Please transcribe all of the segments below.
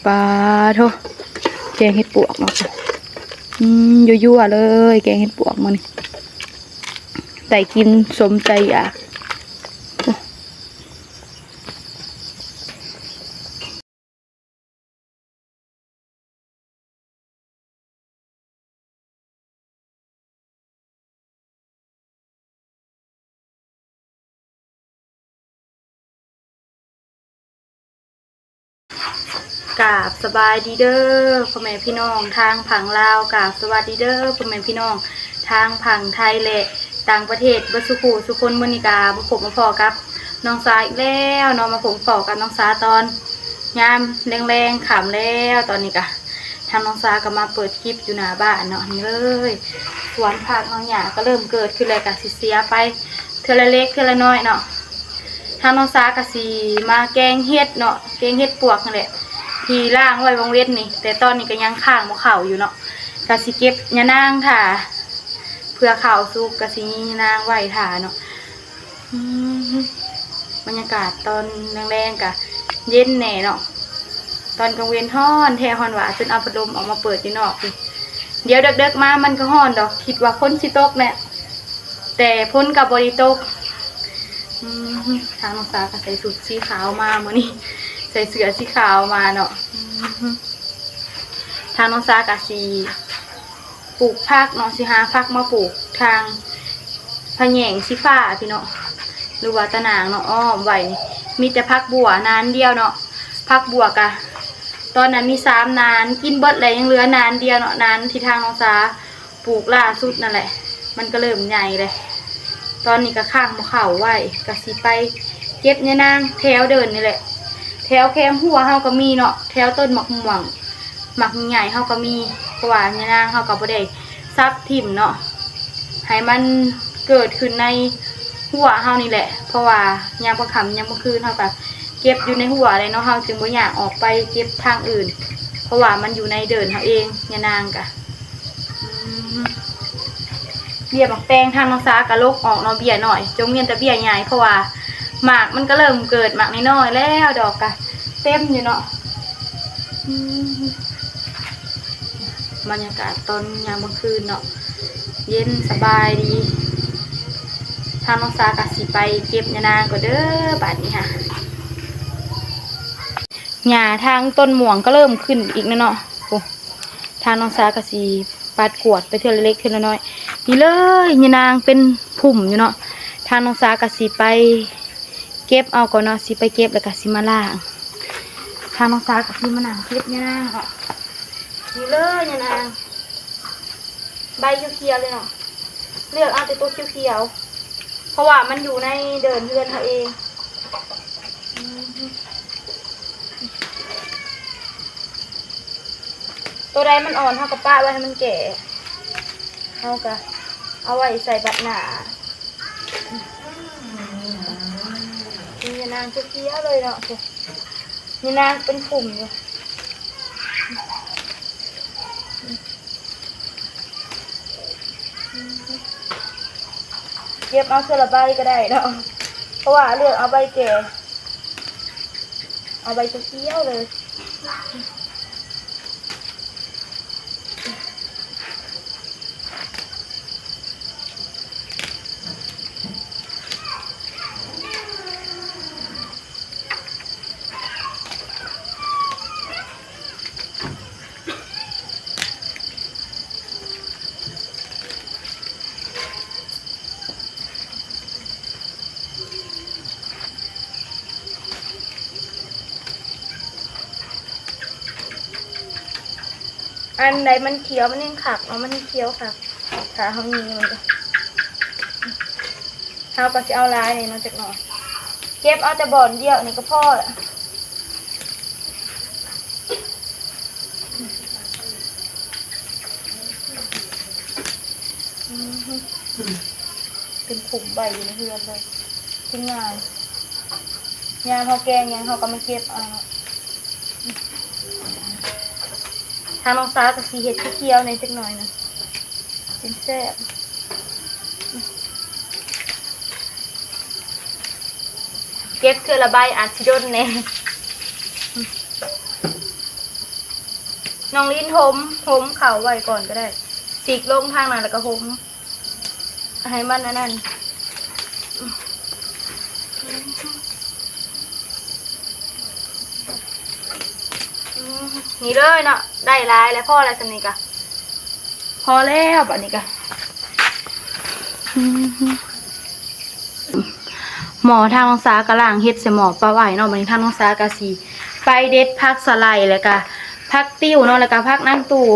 ปลาโถแกงเห็ดปวกเนาะยั่วๆเลยแกงเห็ดปวกมันใส่กินสมใจอ่ะกราบสบายดีเด้อพ่อแม่พี่น้องทางผังลาวกราบสวัสดีเด้อพ่อแม่พี่น้องทางผังไทยและต่างประเทศบัสุขุสุคนมณิกาบุผมมาพอกับน้องสาอีกแล้วน้องมาผมพอกับน้องสาตอนยามแรงๆขำแล้วตอนนี้กะทางน้องสาก็มาเปิดคลิปอยู่หน้าบ้านเนาะนี่เลยสวนผักน้องหยาก็เริ่มเกิดขึ้นเลยกะสิเสียไปเทละเล็กเทละน้อยเนาะทางน้องสากะสีมาแกงเฮ็ดเนาะแกงเฮ็ดปวกนั่นแหละที่ล่างไว้วงเวทนี่แต่ตอนนี้ก็ยังข้างบ่เข่าอยู่เนาะกะสิเก็บยะนางค่ะเพื่อข่าวซุกกะสิยะนางไว้ถ่าเนาะบรรยากาศตอนแรงๆกะเย็นแน่เนาะตอนกลางเวนฮ้อนแท้ฮ้อนหวาจนเอาพัดลมออกมาเปิดที่นอกเดี๋ยวเด็กๆมามันก็ฮ้อนดอกคิดว่าพ้นสิตกแหละแต่พ้นกับบริตกทางน้องสาวก็ใส่สูทสีขาวมาเมื่อนี้ใส่เสื้อสีขาวมาเนาะทางน้องสาวก็สีปลูกผักเนาะสิหาผักมาปลูกทางพะแยงสีฟ้าพี่เนาะหรือว่าตะนางเนาะอ้อมไว้มีแต่ผักบัวนานเดียวเนาะผักบัวกะตอนนั้นมี3 นานกินเบิดเลยยังเหลือนานเดียวเนาะนานที่ทางน้องสาวปลูกล่าสุดนั่นแหละมันก็เริ่มใหญ่เลยตอนนี้ก็ข้างมะเข่าไว้กะสิไปเก็บเนี่ยนางแถวเดินนี่แหละแถวแคมหัวเฮาก็มีเนาะแถวต้นหมักม่วงหมักใหญ่เฮาก็มีเพราะว่าเนี่ยนางเฮาก็บ่ได้ซับทิ่มเนาะให้มันเกิดขึ้นในหัวเฮานี่แหละเพราะว่ายามบ่ค่ำยามบ่คืนเฮาก็เก็บอยู่ในหัวเลยเนาะเฮาจึงบ่อยากออกไปเก็บทางอื่นเพราะว่ามันอยู่ในเดินเฮาเองเนี่ยนางกะเบี้ยบักแตงทางน้องสากะลกออกเนาะเบี้ยหน่อยจงเมียนแต่เบี้ยใหญ่เพราะว่าหมากมันก็เริ่มเกิดหมากน้อยๆแล้วดอกกะเต็มอยู่เนาะบรรยากาศตอนยามกลางคืนเนาะเย็นสบายดีทางน้องสากะสิไปเก็บยะนางก็เด้อบัดนี้ค่ะหญ้าทางต้นม่วงก็เริ่มขึ้นอีกเนาะโอ้ทางน้องสากะสิปาดกวดไปเทื่อเล็กเทื่อน้อยนี่เลยยะนางเป็นผุ่มอยู่เนาะทางน้องสากะสิไปเก็บเอาก่อนเนาะสิไปเก็บแล้วก็สิมาล่างทางน้องสากะสิมานั่งเก็บยะนางเนาะนี่เลยยะนางใบเขียวๆเลยเนาะเลือกเอาแต่ตัวเขียวๆเพราะว่ามันอยู่ในเดินเรือนเขาเองตัวใดมันอ่อนเท่ากับป้าไว้ให้มันแก่เอากะเอาไว้ใส่บัตรหนามีนางเกี้ยวเลยเนาะมีนางเป็นกลุ่มอยู่เก็บเอาเสื้อละใบก็ได้เนาะเพราะว่าเลือกเอาใบแก่เอาใบเกี้ยวเลยอันไหนมันเขียวมันยังขักเอามันเขียวค่ะขาเขามีมันก็เขาก็จะเอาลายนี่มาจากหน่อยเก็บเอาแต่บ่อนเดียวนี่ก็พอละเป็นผุ่มใบอยู่ในเรือนเลยทิ้งงานยามเขาแกงยังเขาก็มาเก็บเอาทางน้องสาวกับสีเห็ดเขียวในจักหน่อยนะเป็นแซ่บเก็บเทื่อละใบอาจสิโดนแน่ น้องลิ้นทมเข่าไว้ก่อนก็ได้จิกลงทางนั้นแล้วก็ทมให้มันนั่นนี่เลยเนาะได้ร้ายแล้วพ่ออะไรสันนี่กะพอแล้วแบบนี้กะหมอทางน้องสากระล่างเฮ็ดใส่หมอปลาไหวเนาะวันนี้ทางน้องสากะสีไปเด็ดพักสไลด์แล้วก็พักติ้วเนาะแล้วก็พักนั่งตู่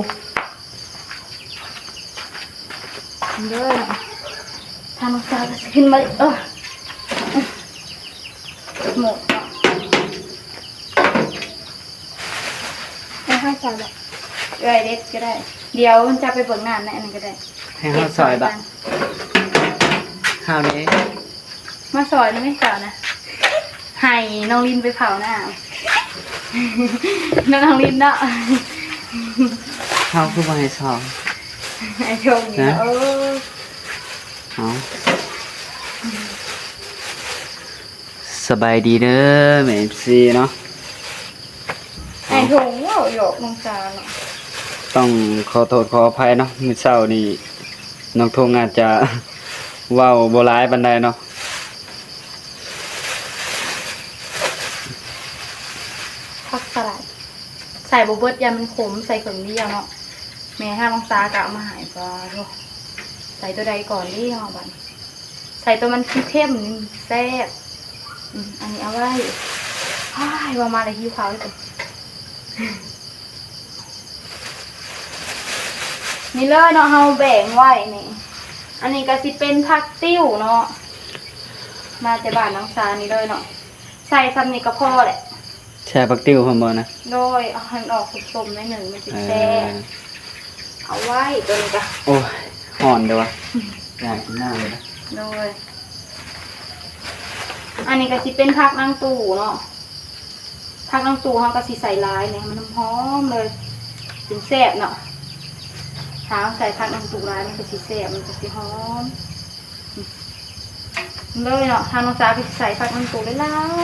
เด้อทางน้องสากะขึ้นมาหมดไม่ให้ใส่หรอกเด็ดก็ได้เดี๋ยวมันจะไปเบิกงานในอันนั้นก็ได้ให้ข้าวซอยบะข้าวนี้มาซอยนี่ไม่เก่านะให้น้องลินไปเผาหน้าน้องลินเนาะข้าวคือว่าให้ซองไอ้ชมเนี่ยสบายดีเด้อแม่ซีเนาะไอ้ชงว่าหยอกน้องจาเนาะต้องขอโทษขออภัยเนาะมื้อเช้านี่น้องทงอาจจะเว้าบ่หลายปานใดเนาะผักสลัดใส่บุเบิดยามันขมใส่เครื่องเดียวเนาะแม่ห้าน้องซากะมาหายปลาใส่ตัวใดก่อนดิเนาะบันใส่ตัวมันเข้มนี่แซ่บอันนี้เอาไว้ว่ามาเลยหิวข้าวเลยนี่เลยเนาะเฮาแบ่งไว้นี่อันนี้ก็สิเป็นผักติ้วเนาะมาจากบ้านน้องซานี่เลยเนาะใส่ซ้ำนี่ก็พอแหละแช่ผักติ้วพร้อมบ่นะโดยเอาหันออกสมๆหน่อยหนึ่งมันสิแซ่บเอาไว้ตัวนี้ก็โอ้ยห่อนเด้อวะอยากกินหน้าเลยนะโดยอันนี้ก็สิเป็นผักนางตู่เนาะผักนางตู่เฮาก็สิใส่ลายเนี่ยมันหอมเลยถึงแซ่บเนาะถ้าใส่ผักนางตู่ลายมันก็สิแซ่บมันก็สิหอมเลยเนาะทางน้องจ๋าก็ใส่ผักนางตู่ได้แล้ว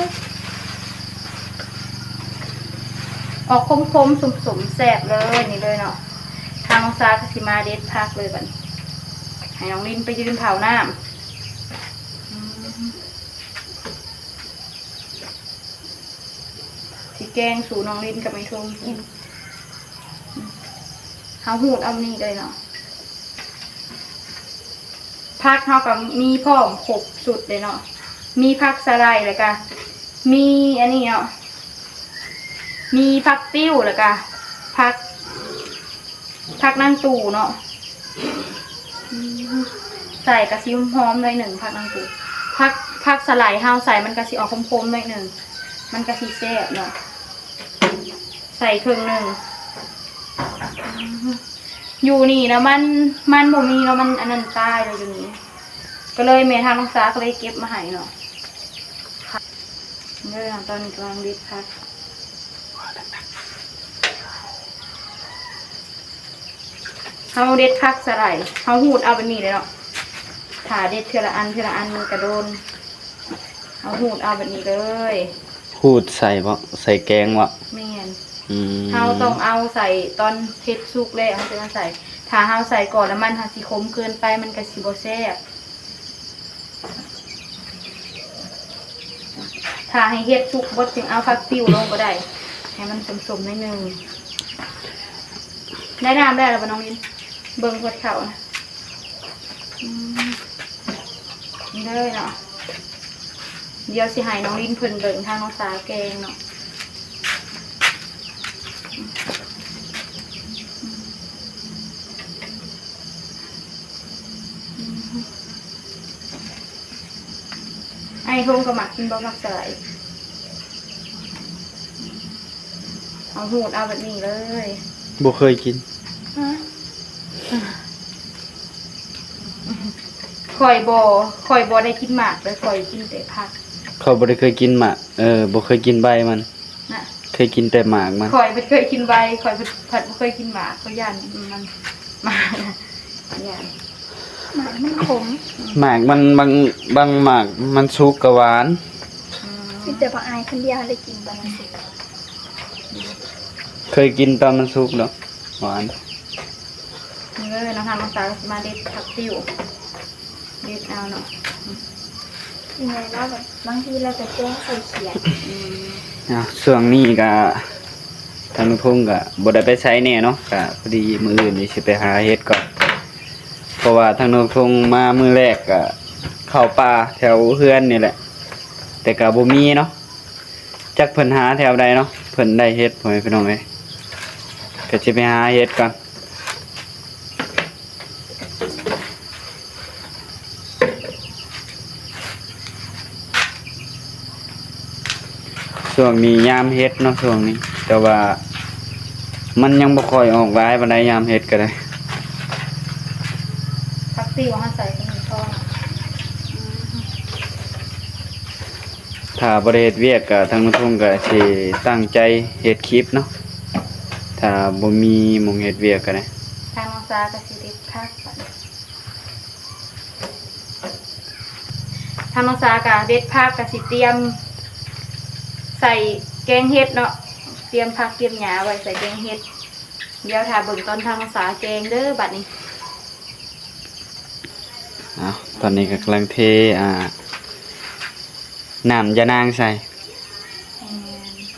ออกคมๆสมๆแซ่บเลยนี่เลยเนาะทางน้องจ๋าก็สิมาเด็ดผักเลยบัดให้น้องลิ้นไปยืนเผาน้ำสีแกงสูน้องลิ้นกับไม้ทุ่มเฮาหูดเอานี่เลยเนาะผักเฮากับมีพร้อมครบสุดเลยเนาะมีผักสไลด์แล้วก็มีอันนี้เนาะมีผักติ้วแล้วก็ผักนั่งตู่เนาะใส่กระซิมหอมหน่อยหนึ่งผักนั่งตู่ผักสไลด์เฮาใส่มันกระซิออกคมๆหน่อยหนึ่งมันกระซิแซ่บเนาะใส่ครึ่งหนึ่งอยู่นี่แล้วมันบ่มีแล้วมันอันนั้นตายเลยอยู่นี่ก็เลยแม่ทางน้องสาก็เลยเก็บมาให้เนาะเนี่ยตอนนี้กำลังเด็ดผักเขาเด็ดผักสไลด์เขาหูดเอาแบบนี้เลยเนาะถ่าเด็ดเทือละอันมันกระโดนเขาหูดเอาแบบนี้เลยหูดใส่บ่ใส่แกงบ่ไม่เห็นเขาต้องเอาใส่ตอนเผ็ดสุกแล้วเขาจะมาใส่ถ้าเขาใส่ก่อนแล้วมันสีขมเกินไปมันก็สิบ่แซ่บถ้าให้เฮ็ดสุกบดจึงเอาผักติ้วลงก็ได้ให้มันสมๆนิดนึงได้น้ำได้แล้วป่ะน้องลินเบิ่งพดเข่านะนี่เลยเนาะเดี๋ยวสิให้น้องลินเพิ่นเบิ่งทางน้องสาแกงเนาะไอ้ทงก็หมักกินบ่มักใส่เอาหูดเอาแบบนี้เลยบ่เคยกินข่อยบ่ได้กินหมากเลยข่อยกินแต่ผักเขาบ่ได้เคยกินหมากบ่เคยกินใบมันน่ะเคยกินแต่หมากมันข่อยบ่เคยกินใบข่อยผัดบ่เคยกินหมากเขาย่านมันหมากย่านหมากมันขมหมากมันบางหมากมันสุกกับหวานมีแต่บ่อายคนเดียวได้กินบางสิเคยกินตอนมันสุกเนาะ หวาน นี่เลยน้องทำน้องสาวก็สิมาเด็ดผักติ้วเด็ดเอาเนาะ ยังไงว่าแบบบางทีเราจะแกล้งใส่เขียด ช่วงนี้ก็ทางทุ่งก็บ่ได้ไปใช้แน่เนาะก็พอดีมื้ออื่นนี่สิไปหาเฮ็ดก่อนเพราะว่าทางทุ่งมามื้อแรกก็เข้าป่าแถวเฮือนนี่แหละ แต่ก็บ่มีเนาะจักเพิ่นหาแถวใดเนาะเพิ่นได้เฮ็ดพ่อแม่พี่น้องเอ้ยก็สิไปหาเฮ็ดก่อนช่วงนี้ยามเฮ็ดเนาะช่วงนี้แต่ว่ามันยังบ่ค่อยออกหลายปานใดยามเฮ็ดก็ได้ ผักติ้วเขาใส่เป็นก้อน ถ้าบ่ได้เฮ็ดเวียกก็ทางทุ่งก็สิตั้งใจเฮ็ดคลิปเนาะถ้าบ่มีหม้องเฮ็ดเวียกก็ได้ ทางน้องสาวก็สิเด็ดผักบัดนี้ทางน้องสาวก็เด็ดผักก็สิเตรียม ใส่แกงเห็ดเนาะเตรียมผักเตรียมหญ้าไว้ใส่แกงเห็ดเดี๋ยวถ้าเบิ่งตอนทางน้องสาวแกงเด้อบัดนี้ ตอนนี้ก็กำลังเทน้ำยานางใส่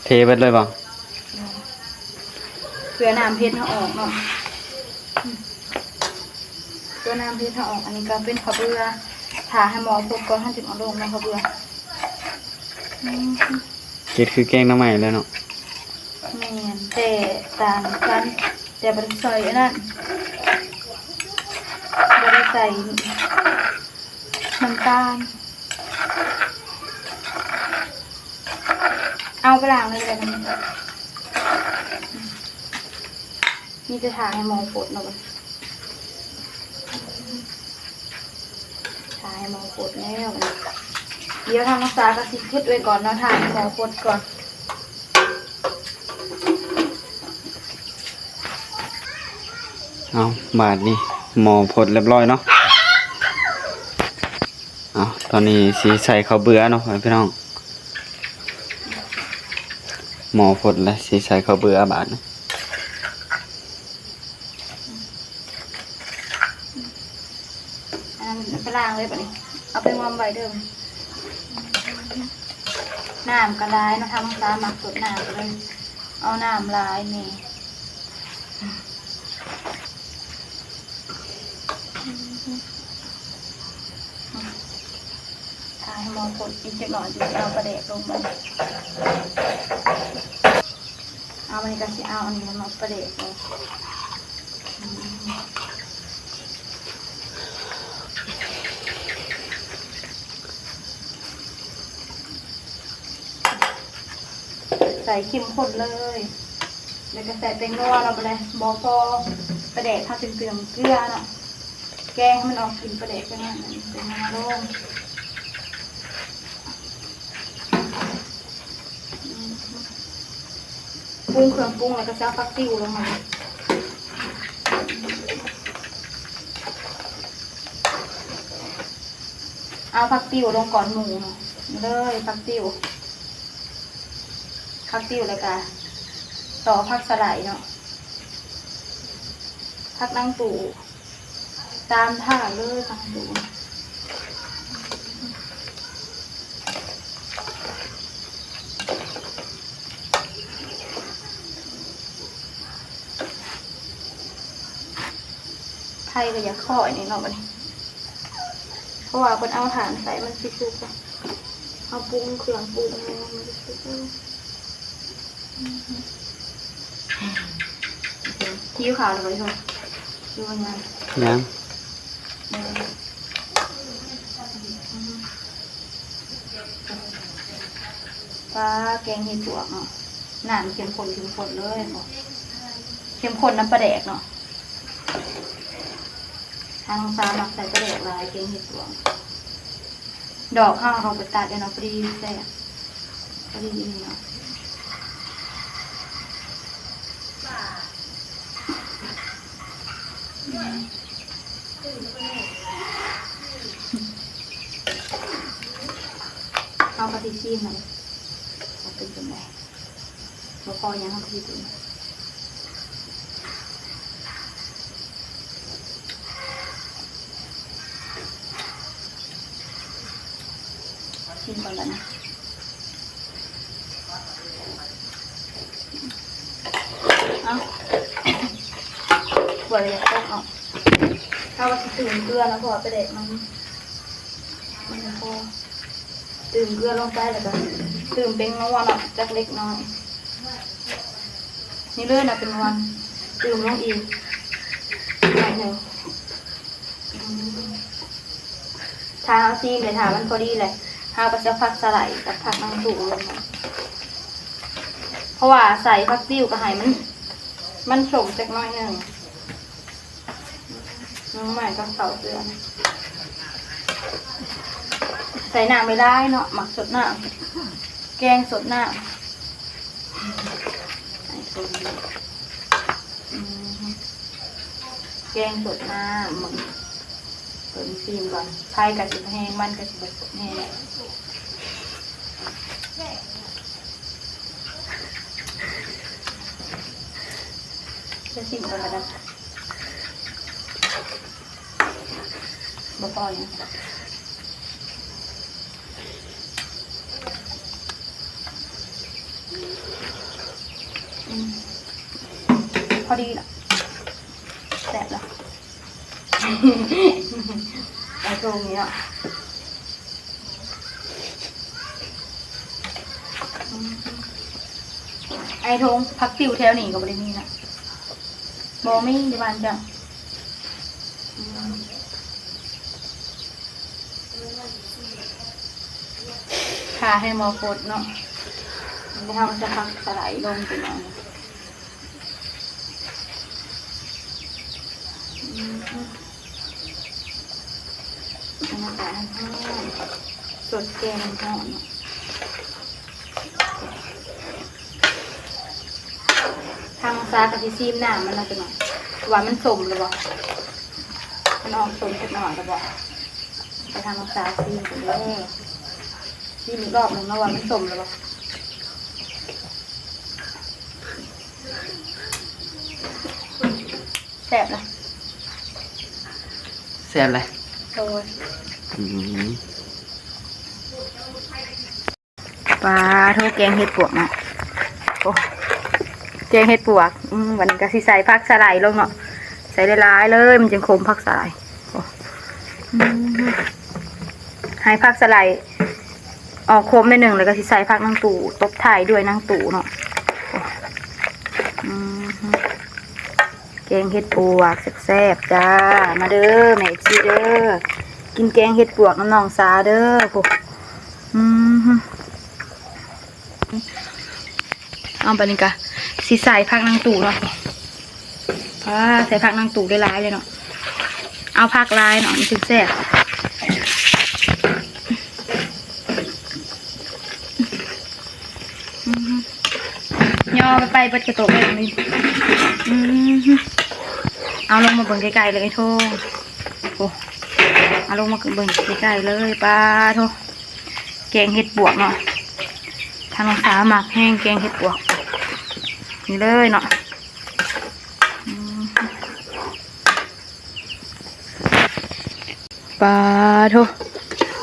เทเบิดเลยบ่ เพื่อน้ำเพชรเขาออกเนาะเพื่อน้ำเพชรเขาออกอันนี้ก็เป็นข้าวเบื่อทาให้หมอพบก่อนท่านจึงเอาลงในข้าวเบื่อ เก็ดคือแกงหน้ำใหม่แล้วเนาะ แม่นแต่ต่างกันแต่บริใส่อันนั้นบริใส่น้ำตาลเอาไปล้างเลยเลยนะนี่จะทาให้หมอปวดเนาะทาให้หมอปวดแล้วเดี๋ยวทำน้ำตาลกระสิพุดไว้ก่อนเนาะทาให้หมอปวดก่อน เอาบาดนี่หมอผดเรียบร้อยเนาะเอาตอนนี้สีใส่ข้าวเบื่อเนาะพี่น้องหมอผดและสีใส่ข้าวเบื่อบาดนะ ไปล้างเลยปะนี่เอาไปวอมไว้เดิมน้ำกระลายเนาะทำน้ำตาลหมักสดน้ำเลย เอาน้ำลายนี่ทาให้มองกดอีกจักหน่อยจะเอาประเดกลงไปเอามันนี่ก็สิเอาอันนี้มาประเดกเลยใส่เข้มข้นเลยแล้วก็ใส่แตงโมเราไปเลยบอพอประเดกถ้าเป็นเกลือเกลือเนาะแกงให้มันออกกลิ่นประเดกไปนั่นเป็นน้ำลงปรุงเครื่องปรุงแล้วก็ใส่ฟักติ้วลงมาเอาฟักติ้วลงก่อนหมูเนาะเลยฟักติ้วเลยกะต่อผักสไลด์เนาะผักนางตู่ตามท่าเลยผักตู่ไทยก็อยากข้ออันนี้เนาะบัดนี้เพราะว่าคนเอาถ่านใส่มันสิสุกอะเอาปรุงเครื่องปรุงมันสิสุกที่ขาวเลยค่ะดูมันยัง ยัง ปลาแกงเห็ดปวกเนาะน้ำเข้มข้นเลยเนาะเข้มข้นน้ำปลาแดกเนาะทางซาหมักใส่ปลาแดกลายแกงเห็ดปวกดอกข้าวเราไปตัดเดี๋ยวเราพอดีใส่พอดีนี่เนาะเอากระติซีมันเอาเป็นยังไงเราพอยังเอากระติซี ชิมก่อนแล้วนะเอาหัวเลยอยากต้มเอาถ้าว่าสิตื่นเกลือแล้วพอไปเด็ดมันจะพอตื่นเกลือลงไปแล้วก็ตื่นเป็นนัวเนาะจักเล็กน้อยนี่เลื่อนนะเป็นวันตื่นลงอีกหน่อยหนึ่งทาเอาซีมเลยทามันพอดีเลยทาก็จะผักสไลด์กับผักนางตู่ลงมาเพราะว่าใส่ผักติ้วกับไห่มันสมจักน้อยหนึ่งน้องใหม่ก็เข่าเสือใส่หนังไม่ได้เนาะหมักสดหนังแกงสดหนังแกงสดหน้ามึงเปิดซีมก่อนไทยกับสิบแห้งมันกับสิบสดแห้งจะซีมก่อนแล้วกันบ่พอเนี่ยพอดีละแสบละไอ้ตรงนี้อ่ะไอ้ทงพักติวแถวนี้ก็บริมีนะโมมี่ดีบ้านจังค่ะให้มอโคตเนาะไม่ทำจะพักสไลด์ลงไปหน่อยสดแกงหอมทางซากะทิซีมหน้ามันน่าจะหน่อยว่ามันสมหรือเปล่ามันออกสมสักหน่อยหรือเปล่าไปทางซาซีมกันเลยซีมอีกรอบหนึ่งนะว่ามันสมหรือเปล่าแสบนะแซ่บเลยโอ้ยปลาโทแกงเห็ดปวกนะโอ้แกงเห็ดปวกวันนี้ก็สิใส่ผักสไลด์ลงเนาะใส่หลายๆเลยมันจึงคมผักสไลด์ให้ผักสไลด์ออกคมในหนึ่งแล้วก็สิใส่ผักนางตู่ตบท้ายด้วยนางตู่เนาะแกงเห็ดปวกแซ่บๆจ้ามาเด้อแม่ชีเด้อกินแกงเห็ดปวกน้องๆสาเด้อพวกเอาไปนี่กะสีใส่ผักนางตู่เนาะใส่ผักนางตู่ได้หลายเลยเนาะเอาผักลายเนาะมันถึงแซ่บย่อไปเปิดกระโตกเลยนี่เอาลงมาเบิ่งไกลๆเลยไอ้โทโอ้เอาลงมาเบิ่งไกลๆเลยปลาโทแกงเห็ดปวกเนาะทางสาหมักแห้งแกงเห็ดปวกนี่เลยเนาะปลาโท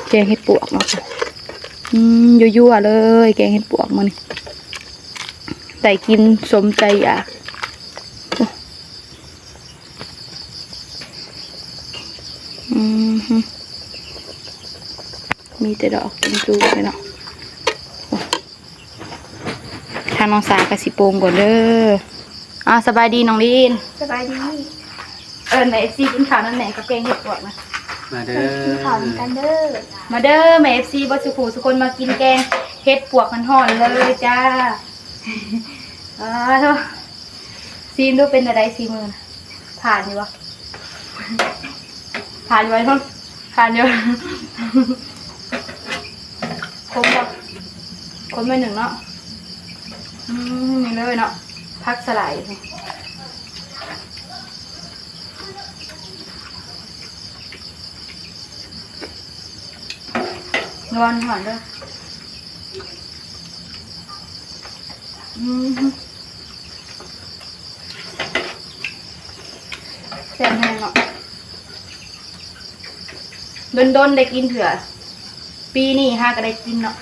แกงเห็ดปวกเนาะยั่วๆเลยแกงเห็ดปวกมันใส่กินสมใจอยากมีแต่ดอกกินจูเลยเนาะทางน้องสากระสิโปงก่อนเด้อสบายดีน้องลีนสบายดีไหนซีกินข้าวนั่นไหนกับแกงเห็ดปวกนะมาเด้อกินข้าวกันเด้อมาเด้อแม่ซีบอสุขุสุคนมากินแกงเห็ดปวกมันห่อนเลยจ้าเถอะซีมดูเป็นอะไรซีมือผ่านอยู่วะผ่านอยู่ไว้ท่อนผ่านอยู่คมปะคมไปหนึ่งเนาะนี่เลยเนาะพักสไลด์นอนหอนด้วยแซ่บแห้งเนาะโดนได้กินเถื่อ ปีนี้ฮาก็ได้กินเนาะ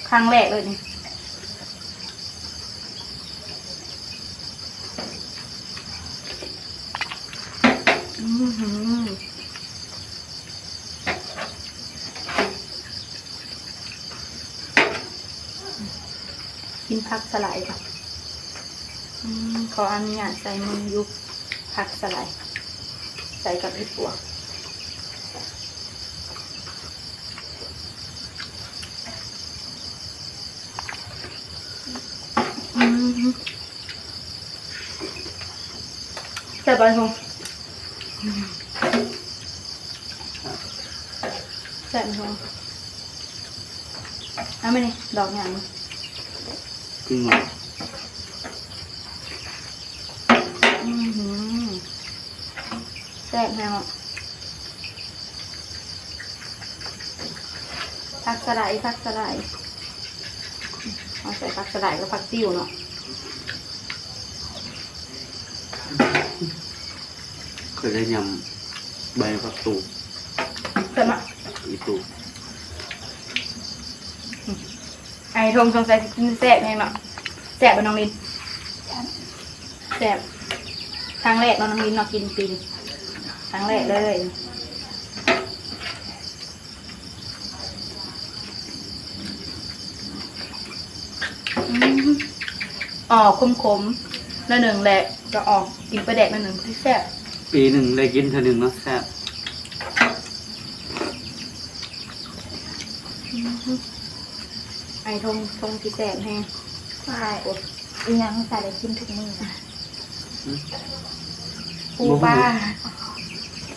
ครั้งแรกเลยนี่กินผักสไลด์ค่ะขออนุญาตใส่มือยุบผักสไลด์ใส่กับไอ้ปัวใส่บอลหงใส่บอลหงเอาไม่นี่ดอกอย่าง จริงเหรอ แซ่บแมวผักสไลด์เอาใส่ผักสไลด์กับผักติ้วเนาะ เคยได้ยำใบผักตูบ ใส่มา อีตูบ ไอ้ทงสงสัยจะกินแซ่บแมงเนาะแซ่บเป็นน้องลินแซ่บครั้งแรกน้องลินเนาะกินปีนครั้งแรกเลยออกคมๆแล้วหนึ่งแหละก็ออกกินไปแดกแล้วหนึ่งที่แซ่บ ปีหนึ่งได้กินเท่านึงเนาะแซ่บ ไอ้ทงที่แซ่บแห้ง ใช่อีหยังใส่ได้กินทุกมื้อนะ ปูปลา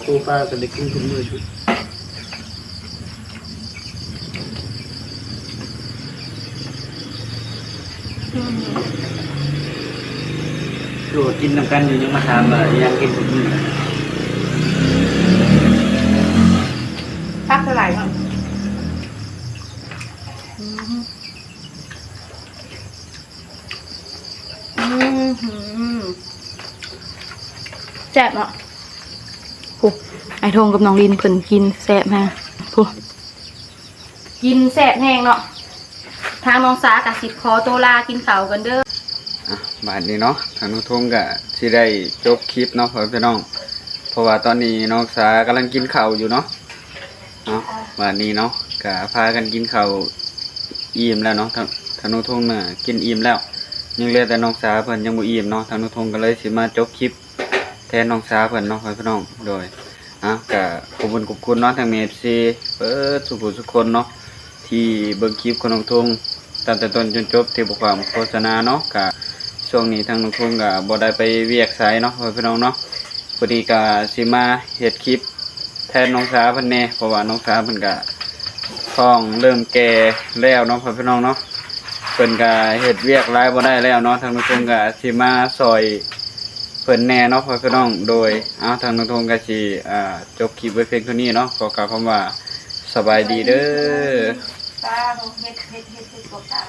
ปูปลาก็ได้กินทุกมื้อชุดโดดกินน้ำกันอยู่ยังมาถามว่ายังกินทุกมื้อ พักเท่าไหร่ก่อนแซ่บเนาะผู้ไอ้ทงกับน้องลินเพิ่นกินแซ่บแฮงผู้กินแซ่บแห้งเนาะทางน้องสากับสิบคอโตลากินข้าวกันเด้อ บาดนี้เนาะทางน้องทงก็สิได้จบคลิปเนาะพ่อพี่น้องเพราะว่าตอนนี้น้องสากำลังกินข้าวอยู่เนาะบาดนี้เนาะก็พากันกินข้าวอิ่มแล้วเนาะทางน้องทงน่ะกินอิ่มแล้วยังเหลือแต่น้องสาเพิ่นยังบ่อิ่มเนาะทางน้องทงก็เลยสิมาจบคลิปแทนน้องสาเพิ่นเนาะพ่อพี่น้องโดยก็ขอบคุณเนาะทาง FC ทุกผู้ทุกคนเนาะที่เบิ่งคลิปของน้องทงตั้งแต่ต้นจนจบที่บ่ความโฆษณาเนาะก็ช่วงนี้ทางน้องทงก็บ่ได้ไปเวียกไสเนาะพ่อพี่น้องเนาะพอดีก็สิมาเฮ็ดคลิปแทนน้องสาเพิ่นแน่เพราะว่าน้องสาเพิ่นก็ท้องเริ่มแก่แล้วเนาะพ่อพี่น้องเนาะเพิ่นก็เฮ็ดเวียกหลายบ่ได้แล้วเนาะทางน้องทงก็สิมาซอยเพิ่นแน่เนาะพ่อพี่น้องโดยทางน้องทงก็สิจบคลิปไว้เพียงเท่านี้เนาะขอกล่าวคำว่าสบายดีเด้อ ตาเฮ็ดกบตา